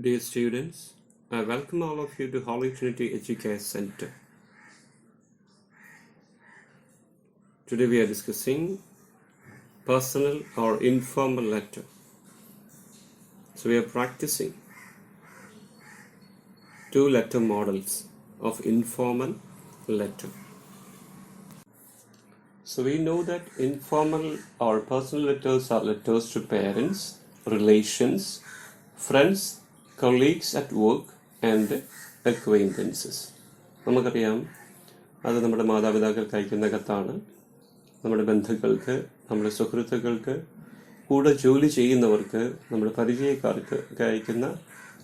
Dear students, I welcome all of you to Holy Trinity Education Center. Today we are discussing personal or informal letter. So we are practicing two letter models of informal letter. So we know that informal or personal letters are letters to parents, relations, friends, colleagues at work and acquaintances. നമുക്കറിയാം അത് നമ്മുടെ മാതാപിതാക്കൾക്ക് അയക്കുന്ന കത്താണ്, നമ്മുടെ ബന്ധുക്കൾക്ക്, നമ്മുടെ സുഹൃത്തുക്കൾക്ക്, കൂടെ ജോലി ചെയ്യുന്നവർക്ക്, നമ്മുടെ പരിചയക്കാർക്ക് അയക്കുന്ന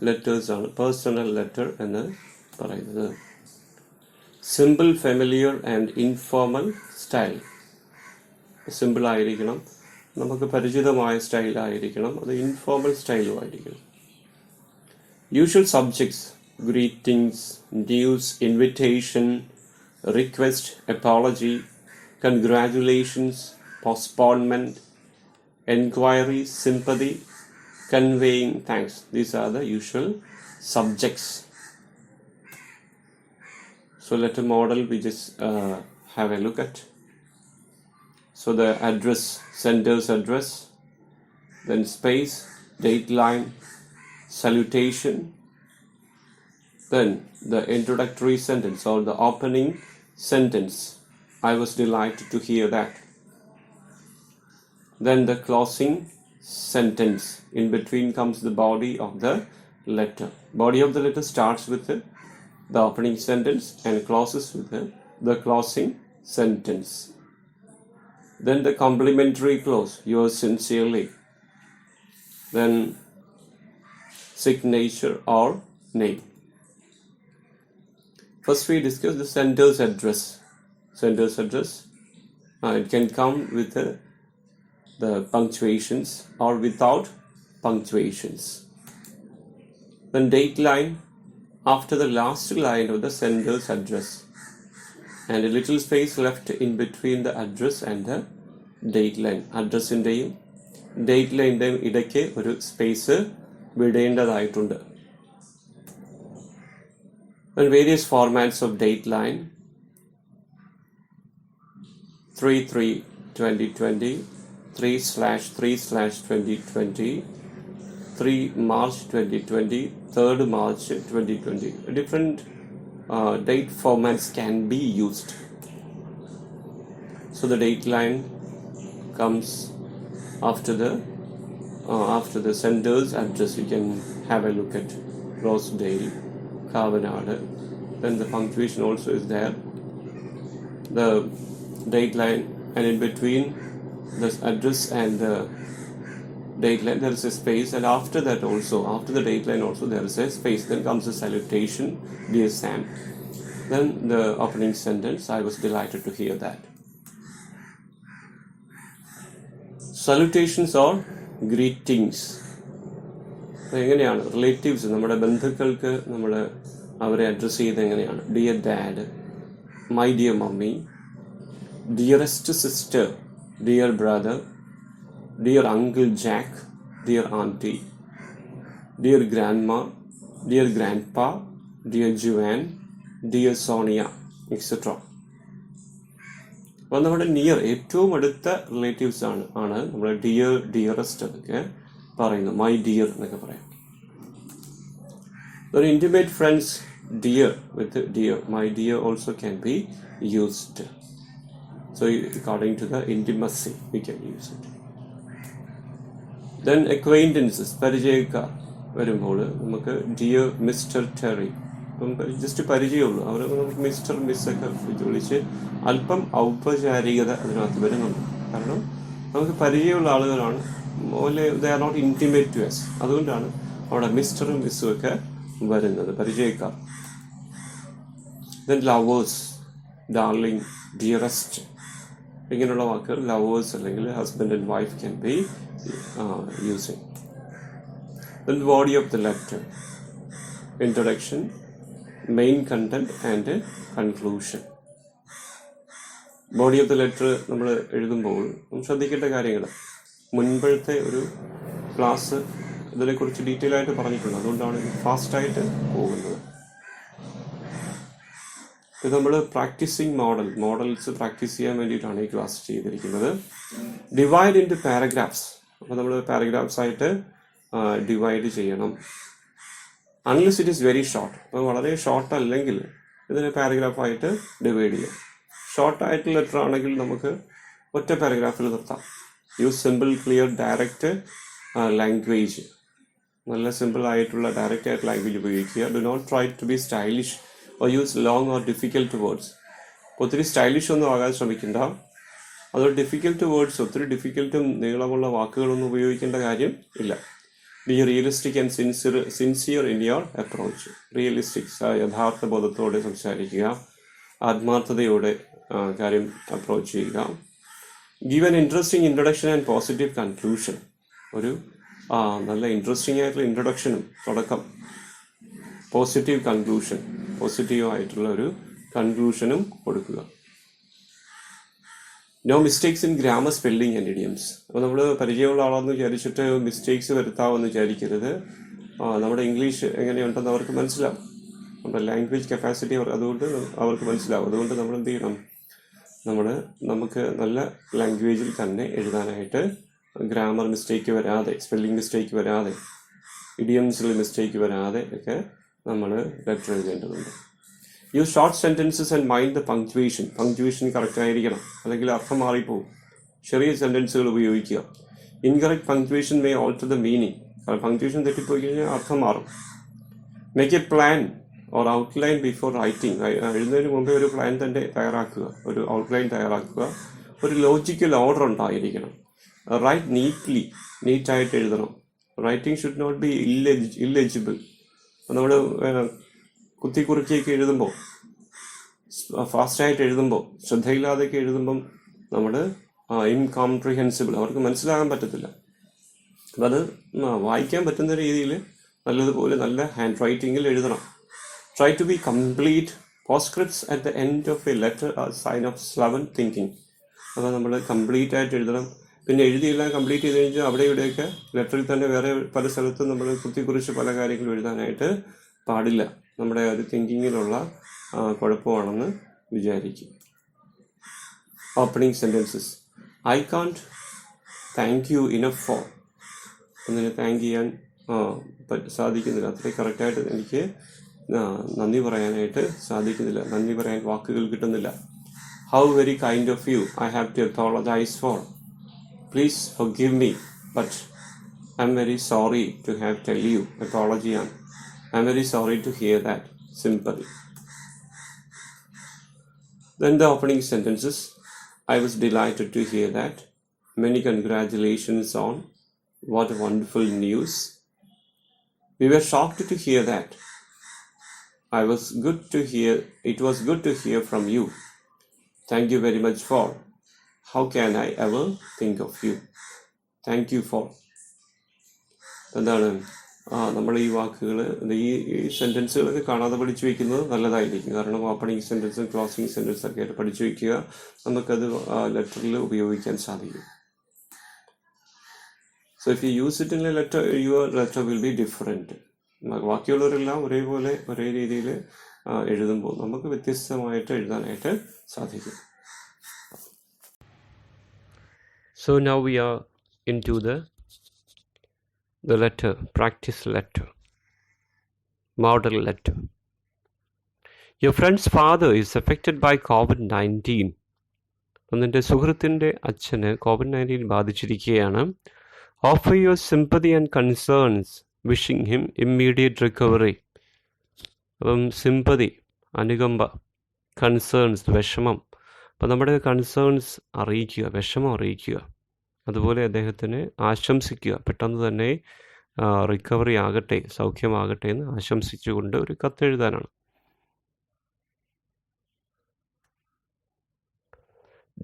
ലെറ്റേഴ്സാണ് പേഴ്സണൽ ലെറ്റർ എന്ന് പറയുന്നത്. Simple, familiar and informal style. Simple ആയിരിക്കണം, നമുക്ക് പരിചിതമായ സ്റ്റൈലായിരിക്കണം, അത് ഇൻഫോർമൽ സ്റ്റൈലും ആയിരിക്കണം. Usual subjects: greetings, news, invitation, request, apology, congratulations, postponement, enquiry, sympathy, conveying thanks. These are the usual subjects. So letter model we just have a look at. So the address, sender's address, then space, date line, salutation, then the introductory sentence or the opening sentence. I was delighted to hear that. Then the closing sentence. In between comes the body of the letter. Body of the letter starts with the opening sentence and closes with the closing sentence. Then the complimentary clause, yours sincerely. Then signature or name. First we discuss the sender's address. Sender's address, it can come with the punctuations or without punctuations. Then date line, after the last line of the sender's address, and a little space left in between the address and the date line. അഡ്രസ്സിൻ്റെയും date ലൈൻ്റെയും ഇടയ്ക്ക് ഒരു space വിടേണ്ടതായിട്ടുണ്ട്. And various formats of date line: 3/3/2020, 3/3/2020, 3 March 2020, 3rd March 2020. Different date formats can be used. So the date line comes after the sender's address. You can have a look at Rosedale, Kavanagh. Then the punctuation also is there. The date line, and in between the address and the date line there is a space, and after that also, after the date line also there is a space. Then comes the salutation, dear Sam. Then the opening sentence, I was delighted to hear that. Salutations or greetings. എങ്ങനെയാണ് relatives, നമ്മുടെ ബന്ധുക്കൾക്ക് നമ്മൾ അവരെ address ചെയ്ത് എങ്ങനെയാണ്? Dear dad, my dear mummy, dearest sister, dear brother, dear uncle Jack, dear aunty, dear grandma, dear grandpa, dear Juan, dear Sonia, etcetera. അപ്പോൾ നമ്മുടെ near, ഏറ്റവും അടുത്ത റിലേറ്റീവ്സ് ആണ് നമ്മൾ ഡിയർ, ഡിയറസ്റ്റ് എന്നൊക്കെ പറയുന്നത്. മൈ ഡിയർ എന്നൊക്കെ പറയാം. ഒരു intimate friends, dear with dear, my dear also can be used. So according to the intimacy we can use it. Then acquaintances, പരിചയക്കാർ വരുമ്പോൾ നമുക്ക് ഡിയർ മിസ്റ്റർ ടെറി, ജസ്റ്റ് പരിചയമുള്ളൂ അവരെ നമുക്ക് മിസ്റ്റർ മിസ് ഒക്കെ വിളിച്ച് അല്പം ഔപചാരികത അതിനകത്ത് വരുന്നുണ്ട്. കാരണം നമുക്ക് പരിചയമുള്ള ആളുകളാണ്, they are not intimate to us. അതുകൊണ്ടാണ് അവിടെ മിസ്റ്ററും മിസ്സും ഒക്കെ വരുന്നത്, പരിചയക്കാർ. Then lovers, darling, dearest, ഇങ്ങനെയുള്ള വാക്കുകൾ ലവേഴ്സ് അല്ലെങ്കിൽ husband and wife can be using. Then the body of the letter, introduction, main content and conclusion. Body of the letter നമ്മൾ എഴുതുമ്പോൾ ശ്രദ്ധിക്കേണ്ട കാര്യങ്ങൾ, മുൻപത്തെ ഒരു ക്ലാസ് ഇതിനെക്കുറിച്ച് ഡീറ്റെയിൽ ആയിട്ട് പറഞ്ഞിട്ടുണ്ട്. അതുകൊണ്ടാണ് ഫാസ്റ്റായിട്ട് പോകുന്നത്. ഇത് നമ്മൾ പ്രാക്ടീസിങ് മോഡൽസ് പ്രാക്ടീസ് ചെയ്യാൻ വേണ്ടിയിട്ടാണ് ഈ ക്ലാസ് ചെയ്തിരിക്കുന്നത്. Divide into paragraphs. അപ്പോൾ നമ്മൾ പാരഗ്രാഫ്സ് ആയിട്ട് ഡിവൈഡ് ചെയ്യണം. Unless it is very short. അപ്പോൾ വളരെ ഷോർട്ട് അല്ലെങ്കിൽ ഇതിനെ പാരഗ്രാഫായിട്ട് ഡിവൈഡ് ചെയ്യാം. ഷോർട്ടായിട്ടുള്ള ലെറ്റർ ആണെങ്കിൽ നമുക്ക് ഒറ്റ പാരഗ്രാഫിൽ നിർത്താം. Use simple, clear, direct language. നല്ല സിമ്പിൾ ആയിട്ടുള്ള ഡയറക്റ്റ് ആയിട്ട് ലാംഗ്വേജ് ഉപയോഗിക്കുക. Do not try to be stylish or use long or difficult words. ഒത്തിരി സ്റ്റൈലിഷ് ഒന്നും ആകാൻ ശ്രമിക്കണ്ട. അതുകൊണ്ട് ഡിഫിക്കൽട്ട് വേർഡ്സ്, ഒത്തിരി ഡിഫിക്കൽട്ടും നീളമുള്ള വാക്കുകളൊന്നും ഉപയോഗിക്കേണ്ട കാര്യം ഇല്ല. B realistic and sincere in your approach. Realistic, യഥാർത്ഥ ബോധത്തോടെ സംസാരിക്കുക. ആത്മാർത്ഥതയോടെ കാര്യം അപ്രോച്ച് ചെയ്യുക. Give an interesting introduction and positive conclusion. ഒരു നല്ല ഇൻട്രസ്റ്റിംഗ് ആയിട്ടുള്ള ഇൻട്രൊഡക്ഷനും തുടക്കം, പോസിറ്റീവ് കൺക്ലൂഷൻ, പോസിറ്റീവ് ആയിട്ടുള്ള ഒരു കൺക്ലൂഷനും കൊടുക്കുക. No mistakes in grammar, spelling and idioms. അപ്പോൾ നമ്മൾ പരിചയമുള്ള ആളെന്ന് വിചാരിച്ചിട്ട് മിസ്റ്റേക്സ് വരുത്താമെന്ന് വിചാരിക്കരുത്. നമ്മുടെ ഇംഗ്ലീഷ് എങ്ങനെയുണ്ടെന്ന് അവർക്ക് മനസ്സിലാവും. നമ്മുടെ ലാംഗ്വേജ് കപ്പാസിറ്റി അതുകൊണ്ട് അവർക്ക് മനസ്സിലാവും. അതുകൊണ്ട് നമ്മൾ എന്ത് ചെയ്യണം, നമുക്ക് നല്ല ലാംഗ്വേജിൽ തന്നെ എഴുതാനായിട്ട്, ഗ്രാമർ മിസ്റ്റേക്ക് വരാതെ, സ്പെല്ലിംഗ് മിസ്റ്റേക്ക് വരാതെ, ഇഡിയംസിൽ മിസ്റ്റേക്ക് വരാതെ ഒക്കെ നമ്മൾ ലെറ്റർ എഴുതേണ്ടതുണ്ട്. Use short sentences and mind the punctuation. Punctuation correct ആയിരിക്കണം, അല്ലെങ്കിൽ അർത്ഥം മാറിപ്പോവും. ചെറിയ സെൻറ്റൻസുകൾ ഉപയോഗിക്കുക. Incorrect punctuation may alter the meaning. Punctuation തെറ്റിപ്പോയി കഴിഞ്ഞാൽ അർത്ഥം മാറും. Make A plan or outline before writing. എഴുതുന്നതിന് മുമ്പേ ഒരു പ്ലാൻ തന്നെ തയ്യാറാക്കുക, ഒരു ഔട്ട്ലൈൻ തയ്യാറാക്കുക. ഒരു ലോജിക്കൽ ഓർഡർ ഉണ്ടായിരിക്കണം. റൈറ്റ് നീറ്റ്ലി, നീറ്റായിട്ട് എഴുതണം. Writing should not be illegible. നമ്മൾ കുത്തിക്കുറുക്കിയൊക്കെ എഴുതുമ്പോൾ, ഫാസ്റ്റായിട്ട് എഴുതുമ്പോൾ, ശ്രദ്ധയില്ലാതെയൊക്കെ എഴുതുമ്പം നമ്മൾ ഇൻകോംപ്രിഹെൻസിബിൾ, അവർക്ക് മനസ്സിലാകാൻ പറ്റത്തില്ല. അപ്പം അത് വായിക്കാൻ പറ്റുന്ന രീതിയിൽ നല്ലതുപോലെ നല്ല ഹാൻഡ് റൈറ്റിങ്ങിൽ എഴുതണം. Try to be complete. Postscripts at the end of a letter are a sign of slow thinking. അപ്പോൾ നമ്മൾ കംപ്ലീറ്റ് ആയിട്ട് എഴുതണം. പിന്നെ എഴുതിയെല്ലാം കംപ്ലീറ്റ് ചെയ്ത് കഴിഞ്ഞാൽ അവിടെ ഇവിടെയൊക്കെ ലെറ്ററിൽ തന്നെ വേറെ പല സ്ഥലത്തും നമ്മൾ കുറിച്ച് പല കാര്യങ്ങളും എഴുതാനായിട്ട് പാടില്ല. നമ്മുടെ ഒരു തിങ്കിങ്ങിലുള്ള കുഴപ്പമാണെന്ന് വിചാരിക്കും. Opening sentences. I can't thank you enough for. ഒന്നിനെ താങ്ക് ചെയ്യാൻ സാധിക്കുന്നില്ല. അത്രയും കറക്റ്റായിട്ട് എനിക്ക് നന്ദി പറയാനായിട്ട് സാധിക്കുന്നില്ല. നന്ദി പറയാൻ വാക്കുകൾ കിട്ടുന്നില്ല. How very kind of you. I have to apologise for. Please forgive me but I am very sorry to have tell you. അപ്പോളജിയാണ്. I am very sorry to hear that. Sympathy. Then the opening sentences. I was delighted to hear that. Many congratulations on. What a wonderful news. We were shocked to hear that. It was good to hear from you. Thank you very much for. How can I ever think of you? Thank you for. എന്താണ് നമ്മൾ ഈ വാക്കുകൾ, ഈ സെൻറ്റൻസുകളൊക്കെ കാണാതെ പഠിച്ചു വയ്ക്കുന്നത് നല്ലതായിരിക്കും. കാരണം ഓപ്പണിംഗ് സെൻറ്റൻസും ക്ലോസിംഗ് സെൻറ്റൻസും ഒക്കെ ആയിട്ട് പഠിച്ചു വയ്ക്കുക. നമുക്കത് ലെറ്ററിൽ ഉപയോഗിക്കാൻ സാധിക്കും. So if you use it in a letter, your letter will be different. ബാക്കിയുള്ളവരെല്ലാം ഒരേപോലെ ഒരേ രീതിയിൽ എഴുതുമ്പോൾ നമുക്ക് വ്യത്യസ്തമായിട്ട് എഴുതാനായിട്ട് സാധിക്കും. So now we are into the letter, practice letter, model letter. Your friend's father is affected by COVID-19. നിന്റെ സുഹൃത്തിൻ്റെ അച്ഛന് COVID-19 ബാധിച്ചിരിക്കുകയാണ്. Offer your sympathy and concerns, wishing him immediate recovery. അപ്പം സിമ്പതി, അനുകമ്പ, കൺസേൺസ്, വിഷമം. അപ്പം നമ്മുടെ കൺസേൺസ് അറിയിക്കുക, വിഷമം അറിയിക്കുക. അതുപോലെ അദ്ദേഹത്തിന് ആശംസിക്കുക, പെട്ടെന്ന് തന്നെ റിക്കവറി ആകട്ടെ, സൗഖ്യമാകട്ടെ എന്ന് ആശംസിച്ചുകൊണ്ട് ഒരു കത്തെഴുതാനാണ്.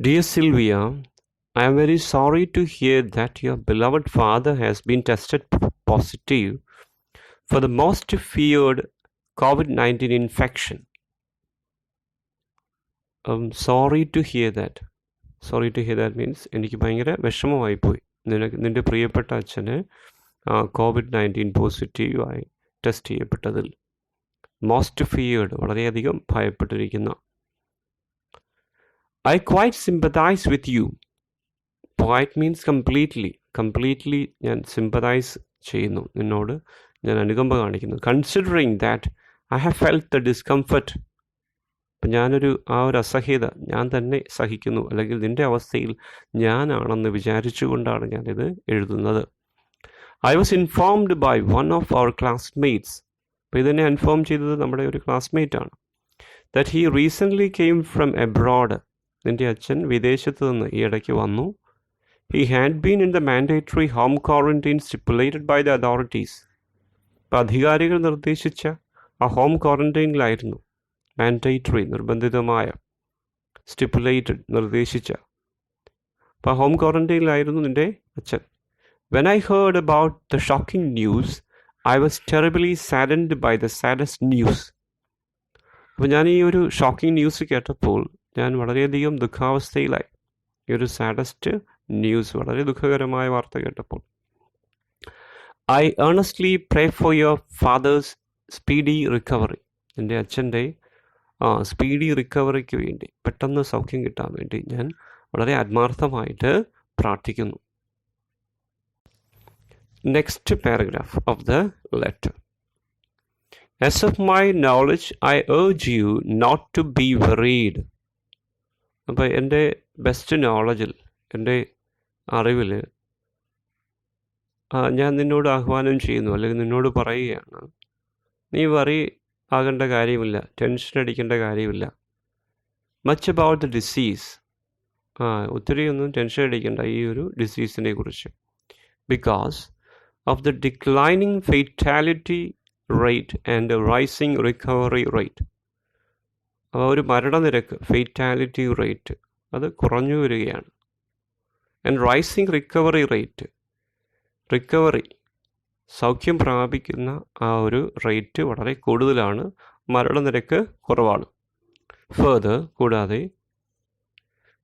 Dear Sylvia, I am very sorry to hear that your beloved father has been tested positive for the most feared COVID-19 infection. Sorry to hear that. Sorry to hear that means എനിക്ക് ഭയങ്കര വിഷമമായിപ്പോയി. നിന്റെ പ്രിയപ്പെട്ട അച്ഛന് COVID-19 പോസിറ്റീവായി test ചെയ്യപ്പെട്ടതിൽ most feared, വളരെയധികം ഭയപ്പെട്ടിരിക്കുന്ന. I quite sympathise with you. Quite means completely ഞാൻ sympathise ചെയ്യുന്നു, നിന്നോട് ഞാൻ അനുകമ്പ കാണിക്കുന്നു. Considering that I have felt the discomfort. അപ്പം ആ ഒരു അസഹ്യത ഞാൻ തന്നെ സഹിക്കുന്നു, അല്ലെങ്കിൽ നിൻ്റെ അവസ്ഥയിൽ ഞാനാണെന്ന് വിചാരിച്ചുകൊണ്ടാണ് ഞാനിത് എഴുതുന്നത്. I was informed by one of our classmates. അപ്പോൾ ഇതെന്നെ ഇൻഫോം ചെയ്തത് നമ്മുടെ ഒരു ക്ലാസ്മേറ്റാണ്. That he recently came from abroad. നിൻ്റെ അച്ഛൻ വിദേശത്ത് നിന്ന് ഈ ഇടയ്ക്ക് വന്നു. He had been in the mandatory home quarantine stipulated by the authorities. അപ്പോൾ അധികാരികൾ നിർദ്ദേശിച്ച ആ ഹോം ക്വാറന്റൈനിലായിരുന്നു. മാൻഡേറ്ററി, നിർബന്ധിതമായ, സ്റ്റിപ്പുലേറ്റഡ്, നിർദ്ദേശിച്ച. അപ്പോൾ ഹോം ക്വാറന്റൈനിലായിരുന്നു നിൻ്റെ അച്ഛൻ. When I heard about the shocking news, I was terribly saddened by the saddest news. അപ്പോൾ ഞാൻ ഈ ഒരു ഷോക്കിംഗ് ന്യൂസ് കേട്ടപ്പോൾ ഞാൻ വളരെയധികം ദുഃഖാവസ്ഥയിലായി. ഈ ഒരു സാഡസ്റ്റ് ന്യൂസ്, വളരെ ദുഃഖകരമായ വാർത്ത കേട്ടപ്പോൾ. I earnestly pray for your father's speedy recovery. എൻ്റെ അച്ഛൻ്റെ സ്പീഡി റിക്കവറിക്ക് വേണ്ടി, പെട്ടെന്ന് സൗഖ്യം കിട്ടാൻ വേണ്ടി ഞാൻ വളരെ ആത്മാർത്ഥമായിട്ട് പ്രാർത്ഥിക്കുന്നു. Next paragraph of the letter. As of my knowledge I urge you not to be worried. അപ്പോൾ എൻ്റെ ബെസ്റ്റ് നോളജിൽ, എൻ്റെ അറിവിൽ ഞാൻ നിന്നോട് ആഹ്വാനം ചെയ്യുന്നു, അല്ലെങ്കിൽ നിന്നോട് പറയുകയാണ്, നീ വറി ആകേണ്ട കാര്യമില്ല, ടെൻഷൻ അടിക്കേണ്ട കാര്യമില്ല. Much about the disease. ഒത്തിരി ഒന്നും ടെൻഷൻ അടിക്കേണ്ട ഈ ഒരു ഡിസീസിനെ കുറിച്ച്. Because of the declining fatality rate and rising recovery rate. ഒരു മരണനിരക്ക്, ഫെറ്റാലിറ്റി റേറ്റ്, അത് കുറഞ്ഞു വരികയാണ്. And rising recovery rate, recovery, സൗഖ്യം പ്രാപിക്കുന്ന ആ ഒരു റേറ്റ് വളരെ കൂടുതലാണ്, മരണനിരക്ക് കുറവാണ്. ഫർദർ, കൂടാതെ,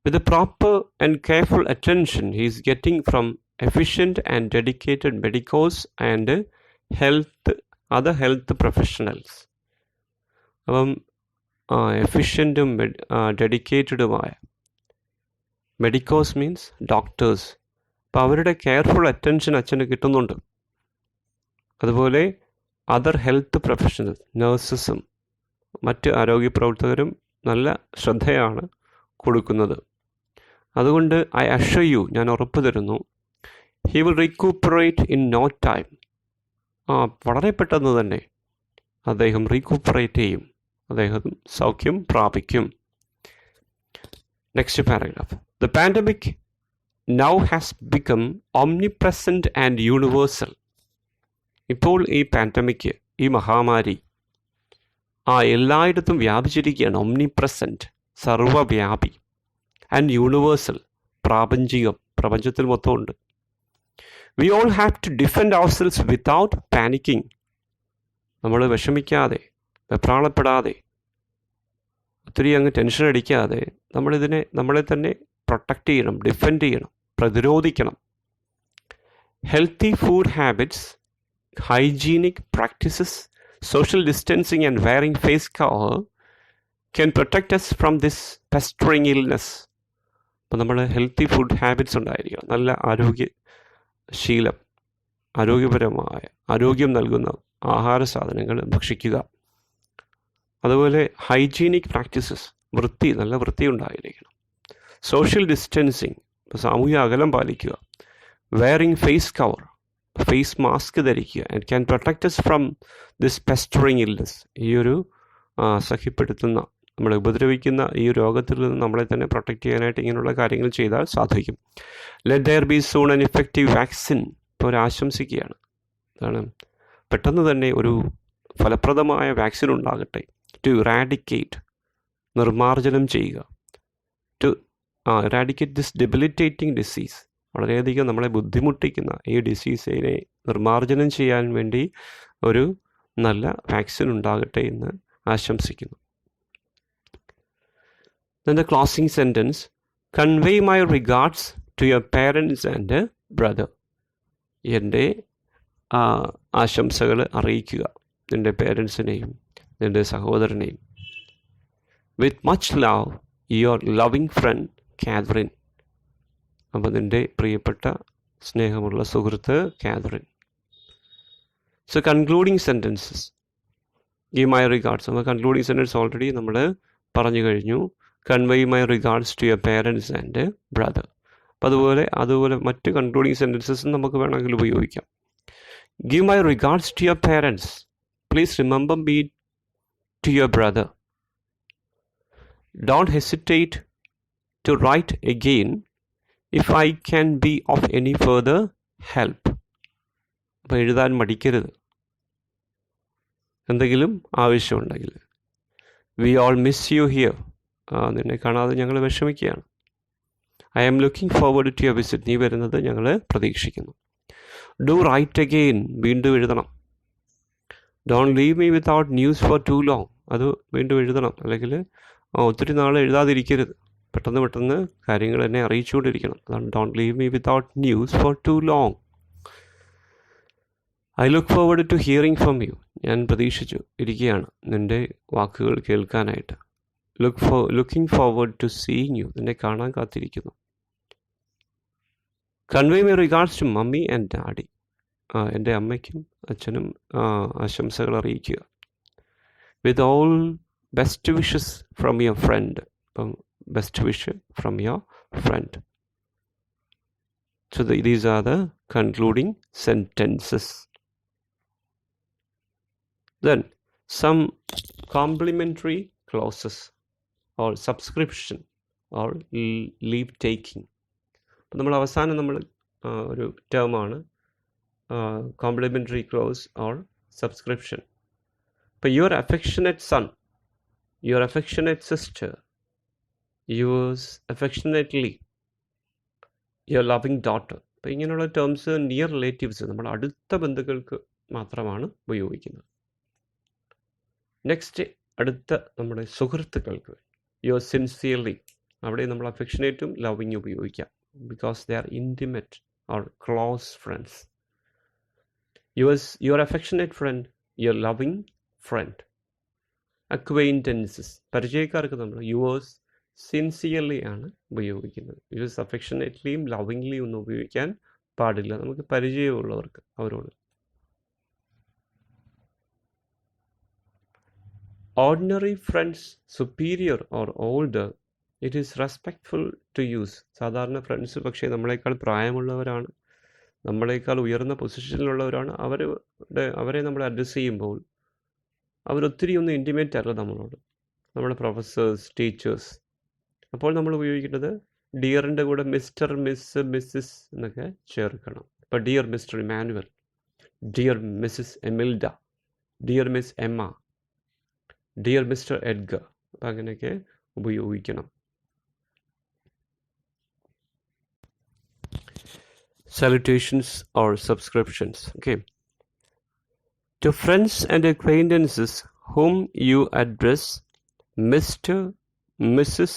with proper and careful attention he is getting from efficient and dedicated medicos and other health professionals. അപ്പം എഫിഷ്യൻറ്റും ഡെഡിക്കേറ്റഡുമായ മെഡിക്കോസ് മീൻസ് ഡോക്ടേഴ്സ്. അപ്പോൾ അവരുടെ കെയർഫുൾ അറ്റൻഷൻ അച്ഛന് കിട്ടുന്നുണ്ട്. അതുപോലെ അതർ ഹെൽത്ത് പ്രൊഫഷണൽസ്, നഴ്സസും മറ്റ് ആരോഗ്യ പ്രവർത്തകരും നല്ല ശ്രദ്ധയാണ് കൊടുക്കുന്നത്. അതുകൊണ്ട് ഐ അഷർ യു, ഞാൻ ഉറപ്പ് തരുന്നു, he will recuperate in no time. വളരെ പെട്ടെന്ന് തന്നെ അദ്ദേഹം റീകൂപ്പറേറ്റ് ചെയ്യും, അദ്ദേഹം സൗഖ്യം പ്രാപിക്കും. Next paragraph. The pandemic now has become omnipresent and universal. ഇപ്പോൾ ഈ പാൻഡമിക്, ഈ മഹാമാരി എല്ലായിടത്തും വ്യാപിച്ചിരിക്കുകയാണ്. omnipresent, സർവവ്യാപി, ആൻഡ് യൂണിവേഴ്സൽ, പ്രാപഞ്ചികം, പ്രപഞ്ചത്തിൽ മൊത്തമുണ്ട്. We all have to defend ourselves without panicking. നമ്മൾ വിഷമിക്കാതെ, വെപ്രാളപ്പെടാതെ, ഒത്തിരി അങ്ങ് ടെൻഷൻ അടിക്കാതെ നമ്മളെ തന്നെ പ്രൊട്ടക്റ്റ് ചെയ്യണം, ഡിഫെൻഡ് ചെയ്യണം, പ്രതിരോധിക്കണം. Healthy food habits, hygienic practices, social distancing and wearing face cover can protect us from this pestering illness. അപ്പോൾ നമ്മൾ ഹെൽത്തി ഫുഡ് ഹാബിറ്റ്സ് ഉണ്ടായിരിക്കണം, നല്ല ആരോഗ്യശീലം, ആരോഗ്യപരമായ ആരോഗ്യം നൽകുന്ന ആഹാര സാധനങ്ങൾ ഭക്ഷിക്കുക. അതുപോലെ ഹൈജീനിക് പ്രാക്ടീസസ്, നല്ല വൃത്തി ഉണ്ടായിരിക്കണം. സോഷ്യൽ ഡിസ്റ്റൻസിങ്, സാമൂഹിക അകലം പാലിക്കുക. Wearing face cover, face mask ധരിക്കുക. And can protect us from this pestering illness. ഈ ഒരു സഹ്യപ്പെടുത്തുന്ന, നമ്മളെ ഉപദ്രവിക്കുന്ന ഈ രോഗത്തിൽ നിന്ന് നമ്മളെ തന്നെ പ്രൊട്ടക്റ്റ് ചെയ്യാനായിട്ട് ഇങ്ങനെയുള്ള കാര്യങ്ങൾ ചെയ്താൽ സാധിക്കും. Let there be soon an effective vaccine. ഇപ്പോൾ ഒരു ആശംസിക്കുകയാണ്, അതാണ് പെട്ടെന്ന് തന്നെ ഒരു ഫലപ്രദമായ വാക്സിൻ ഉണ്ടാകട്ടെ. ടു ഇറാഡിക്കേറ്റ്, നിർമ്മാർജ്ജനം ചെയ്യുക. To eradicate this debilitating disease, വളരെയധികം നമ്മളെ ബുദ്ധിമുട്ടിക്കുന്ന ഈ ഡിസീസിനെ നിർമ്മാർജ്ജനം ചെയ്യാൻ വേണ്ടി ഒരു നല്ല വാക്സിൻ ഉണ്ടാകട്ടെ എന്ന് ആശംസിക്കുന്നു. Then the closing sentence, convey my regards to your parents and brother. എൻ്റെ ആശംസകൾ അറിയിക്കുക നിൻ്റെ പേരൻസിനെയും നിൻ്റെ സഹോദരനെയും. With much love your loving friend Catherine. അപ്പോൾ നിൻ്റെ പ്രിയപ്പെട്ട സ്നേഹമുള്ള സുഹൃത്ത് Catherine. So concluding sentences. Give my regards. അപ്പോൾ കൺക്ലൂഡിങ് സെൻറ്റൻസ് ഓൾറെഡി നമ്മൾ പറഞ്ഞു കഴിഞ്ഞു. Convey my regards to your parents and brother. അപ്പോൾ അതുപോലെ മറ്റ് കൺക്ലൂഡിങ് സെൻറ്റൻസസും നമുക്ക് വേണമെങ്കിൽ ഉപയോഗിക്കാം. Give my regards to your parents. Please remember me to your brother. Don't hesitate to write again if I can be of any further help. അപ്പോൾ എഴുതാൻ മടിക്കരുത് എന്തെങ്കിലും ആവശ്യമുണ്ടെങ്കിൽ. We all miss you here. നിന്നെ കാണാതെ ഞങ്ങൾ വിഷമിക്കുകയാണ്. I am looking forward to your visit. നീ വരുന്നത് ഞങ്ങൾ പ്രതീക്ഷിക്കുന്നു. Do write again. വീണ്ടും എഴുതണം. Don't leave me without news for too long. അത് വീണ്ടും എഴുതണം. അല്ലെങ്കിൽ ഒത്തിരി നാൾ എഴുതാതിരിക്കരുത്. പെട്ടെന്ന് കാര്യങ്ങൾ എന്നെ അറിയിച്ചുകൊണ്ടിരിക്കണം. അതാണ് don't leave me without news for too long. I look forward to hearing from you. ഞാൻ പ്രതീക്ഷിച്ചു ഇരിക്കുകയാണ് നിൻ്റെ വാക്കുകൾ കേൾക്കാനായിട്ട്. Looking forward to seeing you. നിന്നെ കാണാൻ കാത്തിരിക്കുന്നു. Convey my regards to mummy and daddy. എൻ്റെ അമ്മയ്ക്കും അച്ഛനും ആശംസകൾ അറിയിക്കുക. With all best wishes from your friend. അപ്പം best wish from your friend. So these are the concluding sentences. Then some complementary clauses or subscription or leave taking. അപ്പോൾ നമ്മൾ അവസാനം ഒരു ടേമാണ് കോംപ്ലിമെൻ്ററി ക്ലോസ് ഓർ സബ്സ്ക്രിപ്ഷൻ. ഇപ്പോൾ your affectionate son, your affectionate sister, yours affectionately, your loving daughter. അപ്പോൾ ഇങ്ങനെയുള്ള terms near relatives, നമ്മുടെ അടുത്ത ബന്ധുക്കൾക്ക് മാത്രമാണ് ഉപയോഗിക്കുന്നത്. നെക്സ്റ്റ് അടുത്ത നമ്മുടെ സുഹൃത്തുക്കൾക്ക് യുവർ സിൻസിയർലി. അവിടെ നമ്മൾ അഫെക്ഷനേറ്റും ലവിങ് ഉപയോഗിക്കാം. Because they are intimate or close friends. Your affectionate friend, your loving friend. Acquaintances, പരിചയക്കാർക്ക് നമ്മൾ യുവേഴ്സ് സിൻസിയർലി ആണ് ഉപയോഗിക്കുന്നത്. യുവേഴ്സ് അഫെക്ഷനേറ്റ്ലിയും ലവിങ്ലിയും ഒന്നും ഉപയോഗിക്കാൻ പാടില്ല. നമുക്ക് പരിചയമുള്ളവർക്ക് അവരോട്. Ordinary friends, superior or older, it is respectful to use. സാധാരണ ഫ്രണ്ട്സ് പക്ഷേ നമ്മളെക്കാൾ പ്രായമുള്ളവരാണ്, നമ്മളെക്കാൾ ഉയർന്ന പൊസിഷനിലുള്ളവരാണ്. അവരെ നമ്മൾ അഡ്രസ്സ് ചെയ്യുമ്പോൾ അവരൊത്തിരി ഒന്നും ഇൻറ്റിമേറ്റ് അല്ല നമ്മളോട്, നമ്മുടെ പ്രൊഫസേഴ്സ്, ടീച്ചേഴ്സ്. അപ്പോൾ നമ്മൾ ഉപയോഗിക്കേണ്ടത് ഡിയറിൻ്റെ കൂടെ മിസ്റ്റർ, മിസ്, മിസ്സിസ് എന്നൊക്കെ ചേർക്കണം. ഇപ്പോൾ dear Mr Emmanuel, dear Mrs Emilda, dear Miss Emma, dear Mr Edgar. അപ്പം അങ്ങനെയൊക്കെ ഉപയോഗിക്കണം. Salutations or subscriptions. Okay. To friends and acquaintances whom you address Mr., Mrs.,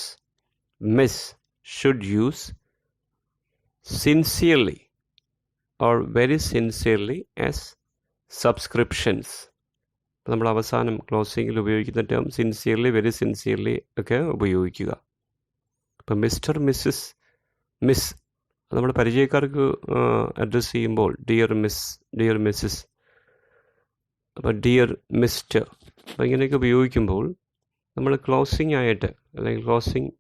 Miss should use sincerely or very sincerely as subscriptions. നമ്മൾ അവസാനം ക്ലോസിങ്ങിൽ ഉപയോഗിക്കുന്ന term sincerely, very sincerely ഒക്കെ ഉപയോഗിക്കുക. ഇപ്പം mister, Mrs, Miss നമ്മൾ പരിചയക്കാർക്ക് അഡ്രസ്സ് ചെയ്യുമ്പോൾ ഡിയർ മിസ്, ഡിയർ മിസ്സിസ്, അപ്പോൾ ഡിയർ മിസ്റ്റർ, അപ്പോൾ ഇങ്ങനെയൊക്കെ ഉപയോഗിക്കുമ്പോൾ നമ്മൾ ക്ലോസിംഗ് ആയിട്ട് അല്ലെങ്കിൽ ക്ലോസിംഗ്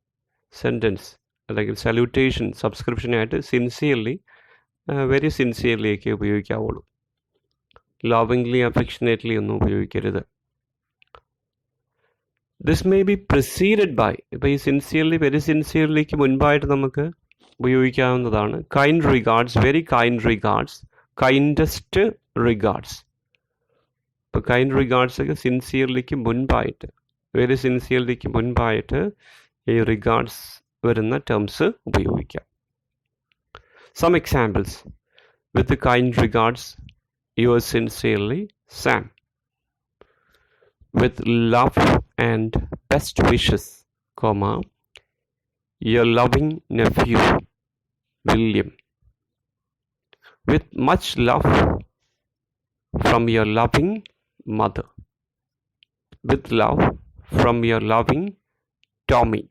സെൻറ്റൻസ് അല്ലെങ്കിൽ സല്യൂട്ടേഷൻ സബ്സ്ക്രിപ്ഷനായിട്ട് സിൻസിയർലി, വെരി സിൻസിയർലി ഒക്കെ ഉപയോഗിക്കാവുള്ളൂ. ലവിങ്ലി, അഫെക്ഷനേറ്റ്ലി ഒന്നും ഉപയോഗിക്കരുത്. This may be preceded by, ഇപ്പോൾ ഈ സിൻസിയർലി, വെരി സിൻസിയർലിക്ക് മുൻപായിട്ട് നമുക്ക് ഉപയോഗിക്കാവുന്നതാണ് kind regards, very kind regards, kindest regards. ഇപ്പോൾ കൈൻഡ് റിഗാർഡ്സ് ഒക്കെ സിൻസിയർലിക്ക് മുൻപായിട്ട്, വെരി സിൻസിയർലിക്ക് മുൻപായിട്ട് ഈ റിഗാർഡ്സ് വരുന്ന ടേംസ് ഉപയോഗിക്കാം. Some examples. With kind regards, yours sincerely, Sam. With love and best wishes, comma, your loving nephew, William. With much love from your loving mother. With love from your loving Tommy.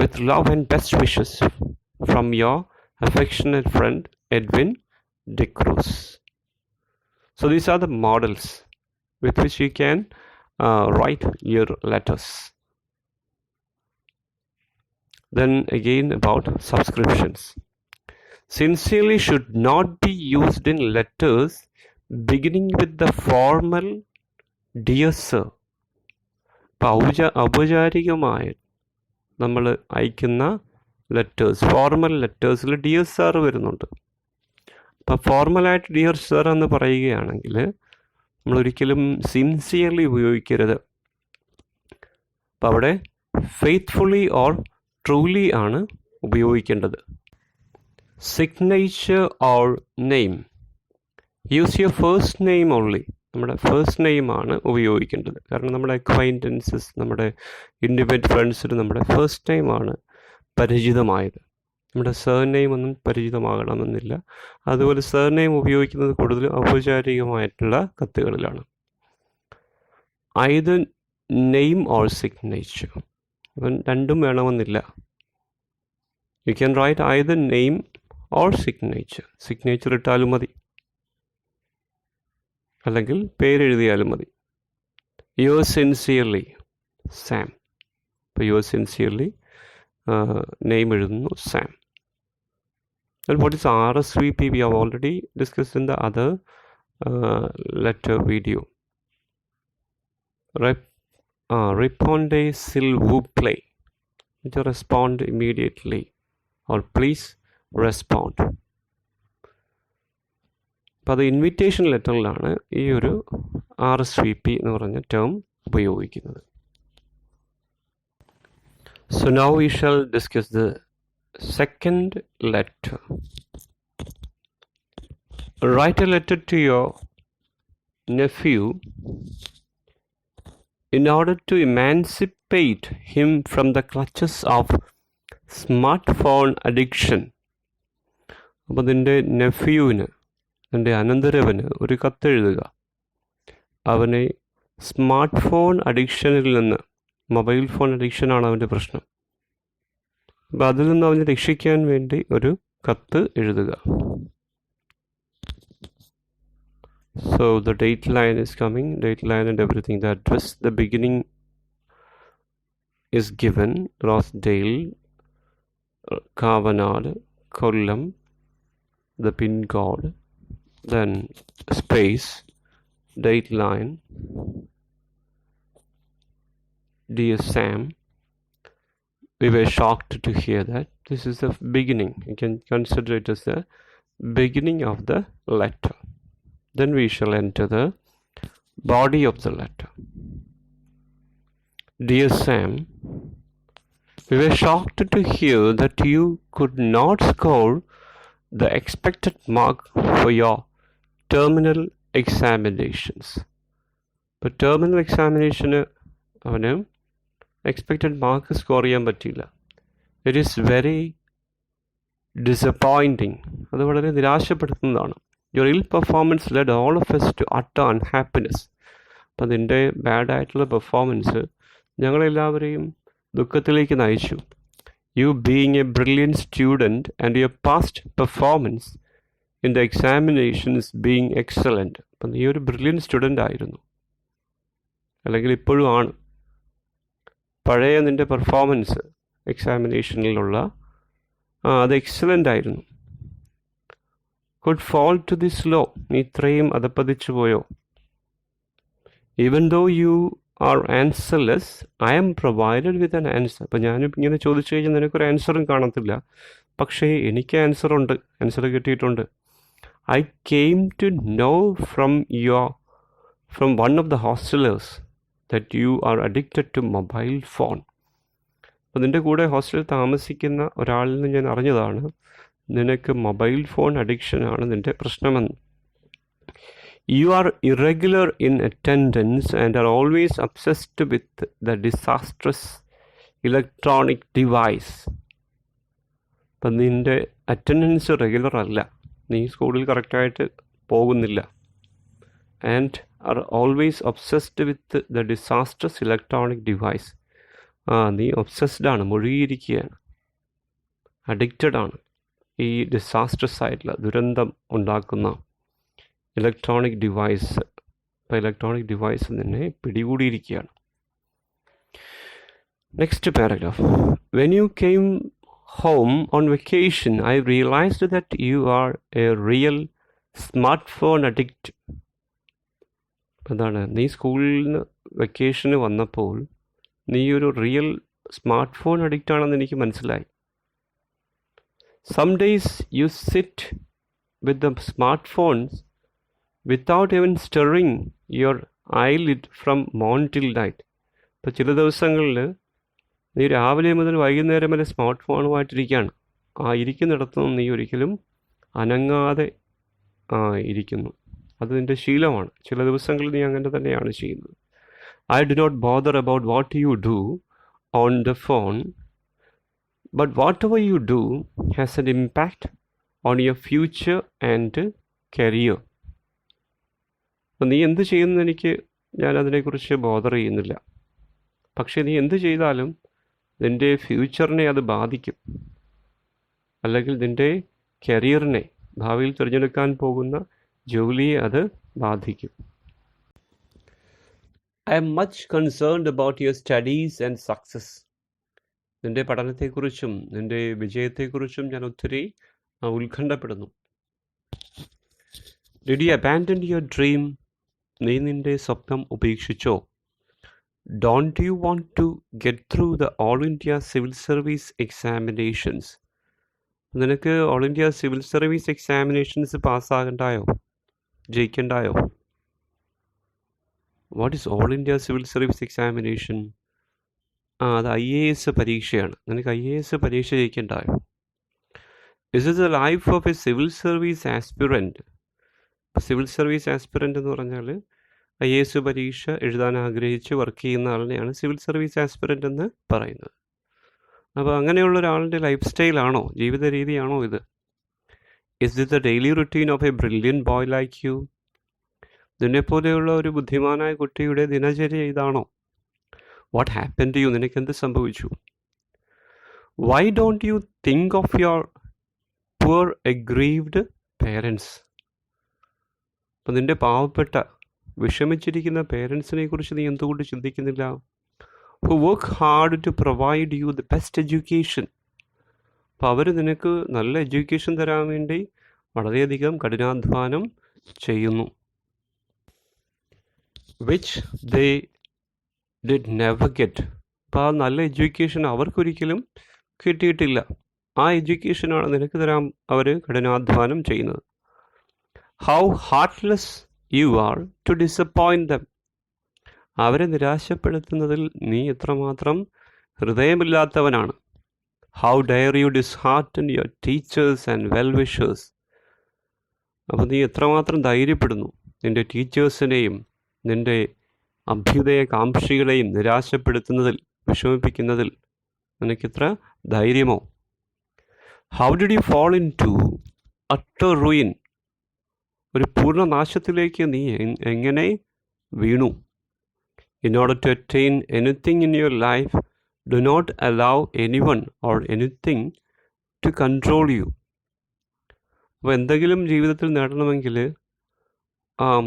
With love and best wishes from your affectionate friend Edwin De Cruz. So these are the models with which you can write your letters. Then again about subscriptions. Sincerely should not be used in letters beginning with the formal dear sir. ഔപചാരികമായ നമ്മൾ അയക്കുന്ന letters, formal ലെറ്റേഴ്സിൽ dear sir വരുന്നുണ്ട്. അപ്പം ഫോർമലായിട്ട് dear sir എന്ന് പറയുകയാണെങ്കിൽ നമ്മളൊരിക്കലും sincerely ഉപയോഗിക്കരുത്. അപ്പം അവിടെ ഫെയ്ത്ത്ഫുള്ളി ഓർ ട്രൂലി ആണ് ഉപയോഗിക്കേണ്ടത്. Signature or name. Use your first name only. നമ്മുടെ ഫസ്റ്റ് നെയിമാണ് ഉപയോഗിക്കേണ്ടത്. കാരണം നമ്മുടെ അക്വൈൻറ്റൻസസ്, നമ്മുടെ ഇൻറ്റിമേറ്റ് ഫ്രണ്ട്സിന് നമ്മുടെ ഫസ്റ്റ് നെയിമാണ് പരിചിതമായത്. നമ്മുടെ സർനെയിം ഒന്നും പരിചിതമാകണമെന്നില്ല. അതുപോലെ സർനെയിം ഉപയോഗിക്കുന്നത് കൂടുതലും ഔപചാരികമായിട്ടുള്ള കത്തുകളിലാണ്. Either name or signature. അപ്പം രണ്ടും വേണമെന്നില്ല. You can write either name or signature. Signature ഇട്ടാലും മതി, അല്ലെങ്കിൽ പേരെഴുതിയാലും മതി. Your sincerely Sam. ഇപ്പോൾ യുവർ സിൻസിയർലി നെയിം എഴുതുന്നു Sam. And what is RSVP? We have already discussed in the other letter video. Répondez s'il vous plaît. To respond immediately, or please respond. അപ്പോൾ അത് invitation ലെറ്ററിലാണ് ഈ ഒരു RSVP എന്ന് പറഞ്ഞ term ഉപയോഗിക്കുന്നത്. So now we shall discuss the second letter. Write a letter to your nephew in order to emancipate him from the clutches of smartphone addiction. അപ്പോൾ നിൻ്റെ നെഫ്യൂവിന്, നിൻ്റെ അനന്തരവന് ഒരു കത്തെഴുതുക. അവനെ സ്മാർട്ട് ഫോൺ അഡിക്ഷനിൽ നിന്ന്, മൊബൈൽ ഫോൺ അഡിക്ഷനാണ് അവൻ്റെ പ്രശ്നം, അപ്പം അതിൽ നിന്ന് അവനെ രക്ഷിക്കാൻ വേണ്ടി ഒരു കത്ത് എഴുതുക. So the date line is coming, date line and everything. The address, the beginning is given, Rosedale, Kavanad, Kollam, the pin code, then space, date line, Dear Sam, we were shocked to hear that. This is the beginning. You can consider it as the beginning of the letter. Then we shall enter the body of the letter. Dear Sam, we were shocked to hear that you could not score the expected mark for your terminal examinations. But terminal examination avanu expected mark score ചെയ്യാൻ പറ്റില്ല. It is very disappointing. അത് വളരെ നിരാശപ്പെടുത്തുന്നതാണ്. Your ill performance led all of us to utter unhappiness. അപ്പം നിൻ്റെ ബാഡായിട്ടുള്ള performance ഞങ്ങളെല്ലാവരെയും ദുഃഖത്തിലേക്ക് നയിച്ചു. You being a brilliant student and your past performance in the examinations being excellent. അപ്പം നീ ഒരു ബ്രില്യൻറ്റ് സ്റ്റുഡൻ്റ് ആയിരുന്നു, അല്ലെങ്കിൽ ഇപ്പോഴും ആണ്. പഴയ നിൻ്റെ പെർഫോമൻസ് എക്സാമിനേഷനിലുള്ള അത് എക്സലൻ്റ് ആയിരുന്നു. Could fall to this low. നീ ഇത്രയും അധപ്പതിച്ചു പോയോ? Even though you are answerless, I am provided with an answer. അപ്പം ഞാനിപ്പോൾ ഇങ്ങനെ ചോദിച്ചു കഴിഞ്ഞാൽ നിനക്കൊരു ആൻസറും കാണത്തില്ല, പക്ഷേ എനിക്ക് ആൻസറുണ്ട്, ആൻസർ കിട്ടിയിട്ടുണ്ട്. I came to know from one of the hostelers that you are addicted to mobile phone. അപ്പം നിൻ്റെ കൂടെ ഹോസ്റ്റലിൽ താമസിക്കുന്ന ഒരാളിൽ നിന്ന് ഞാൻ അറിഞ്ഞതാണ് നിനക്ക് മൊബൈൽ ഫോൺ അഡിക്ഷനാണ് നിൻ്റെ പ്രശ്നമെന്ന്. You are irregular in attendance and are always obsessed with the disastrous electronic device. അപ്പം നിൻ്റെ അറ്റൻഡൻസ് റെഗുലർ അല്ല, നീ സ്കൂളിൽ കറക്റ്റായിട്ട് പോകുന്നില്ല. and are always obsessed with the disastrous electronic device. നീ ഒബ്സസ്ഡ് ആണ്, മുഴുകിയിരിക്കുകയാണ്, അഡിക്റ്റഡ് ആണ് ഈ ഡിസാസ്ട്രസ് ആയിട്ടുള്ള ദുരന്തം ഉണ്ടാക്കുന്ന ഇലക്ട്രോണിക് ഡിവൈസ്. ഇപ്പോൾ ഇലക്ട്രോണിക് ഡിവൈസ് നിന്നെ പിടികൂടിയിരിക്കുകയാണ്. Next paragraph. When you came home on vacation, I realized that you are a real smartphone addict. അതാണ്, നീ സ്കൂളിൽ നിന്ന് വെക്കേഷന് വന്നപ്പോൾ നീ ഒരു റിയൽ സ്മാർട്ട് ഫോൺ അഡിക്റ്റ് ആണെന്ന് എനിക്ക് മനസ്സിലായി. Some days you sit with the smartphones without even stirring your eyelid from morn till night. ഇപ്പോൾ ചില ദിവസങ്ങളിൽ നീ രാവിലെ മുതൽ വൈകുന്നേരം വരെ സ്മാർട്ട് ഫോണുമായിട്ടിരിക്കുകയാണ്. ആ ഇരിക്കുന്നിടത്തുനിന്ന് നീ ഒരിക്കലും അനങ്ങാതെ ഇരിക്കുന്നു. അത് നിൻ്റെ ശീലമാണ്. ചില ദിവസങ്ങളിൽ നീ അങ്ങനെ തന്നെയാണ് ചെയ്യുന്നത്. I do not bother about what you do on the phone, but whatever you do has an impact on your future and career. അപ്പം നീ എന്ത് ചെയ്യുന്നു ഞാൻ അതിനെക്കുറിച്ച് ബോദർ ചെയ്യുന്നില്ല. പക്ഷേ നീ എന്ത് ചെയ്താലും നിൻ്റെ ഫ്യൂച്ചറിനെ അത് ബാധിക്കും, അല്ലെങ്കിൽ നിൻ്റെ കരിയറിനെ, ഭാവിയിൽ തിരഞ്ഞെടുക്കാൻ പോകുന്ന ജോലിയെ അത് ബാധിക്കും. I am much concerned about your studies and success. നിൻ്റെ പഠനത്തെക്കുറിച്ചും നിൻ്റെ വിജയത്തെക്കുറിച്ചും ഞാൻ ഒത്തിരി ഉത്കണ്ഠപ്പെടുന്നു. Did you abandon your dream? നീ നിൻ്റെ സ്വപ്നം ഉപേക്ഷിച്ചോ? Don't you want to get through the All India Civil Service examinations? നിനക്ക് all India civil service examinations പാസ്സാകണ്ടായോ, ജയിക്കണ്ടായോ? What is all India civil service examination? അത് IAS പരീക്ഷയാണ്. നിനക്ക് IAS പരീക്ഷ ജയിക്കണ്ടായോ? Is is the life of a civil service aspirant. Civil service aspirant എന്ന് പറഞ്ഞാൽ IAS പരീക്ഷ എഴുതാൻ ആഗ്രഹിച്ച് വർക്ക് ചെയ്യുന്ന ആളിനെയാണ് സിവിൽ സർവീസ് ആസ്പിറൻ്റ് എന്ന് പറയുന്നത്. അപ്പോൾ അങ്ങനെയുള്ള ഒരാളുടെ ലൈഫ് സ്റ്റൈലാണോ, ജീവിത രീതിയാണോ ഇത്? Is this the daily routine of a brilliant boy like you? നിന്നെപ്പോലെയുള്ള ഒരു ബുദ്ധിമാനായ കുട്ടിയുടെ ദിനചര്യ ഇതാണോ? What happen to you? നിനക്കെന്ത് സംഭവിച്ചു? Why don't you think of your poor aggrieved parents? അപ്പം നിൻ്റെ പാവപ്പെട്ട വിഷമിച്ചിരിക്കുന്ന പേരൻസിനെ കുറിച്ച് നീ എന്തുകൊണ്ട് ചിന്തിക്കുന്നില്ല? who work hard to provide you the best education. അപ്പോൾ അവർ നിനക്ക് നല്ല എഡ്യൂക്കേഷൻ തരാൻ വേണ്ടി വളരെയധികം കഠിനാധ്വാനം ചെയ്യുന്നു. which they did never get. അപ്പോൾ ആ നല്ല എഡ്യൂക്കേഷൻ അവർക്കൊരിക്കലും കിട്ടിയിട്ടില്ല. ആ എഡ്യൂക്കേഷനാണ് നിനക്ക് തരാൻ അവർ കഠിനാധ്വാനം ചെയ്യുന്നത്. how heartless you are to disappoint them. അവരെ നിരാശപ്പെടുത്തുന്നതിൽ നീ എത്രമാത്രം ഹൃദയമില്ലാത്തവനാണ്. How dare you dishearten your teachers and well wishers. അപ്പോൾ നീ എത്രമാത്രം ധൈര്യപ്പെടുന്നു നിൻ്റെ ടീച്ചേഴ്സിനെയും നിൻ്റെ അഭ്യുദയകാംക്ഷികളെയും നിരാശപ്പെടുത്തുന്നതിൽ, വിഷമിപ്പിക്കുന്നതിൽ നിനക്കെത്ര ധൈര്യമോ? How did you fall into utter ruin. ഒരു പൂർണ്ണ നാശത്തിലേക്ക് നീ എങ്ങനെ വീണു? In order to attain anything in your life, do not allow anyone or anything to control you. അപ്പോൾ എന്തെങ്കിലും ജീവിതത്തിൽ നേടണമെങ്കിൽ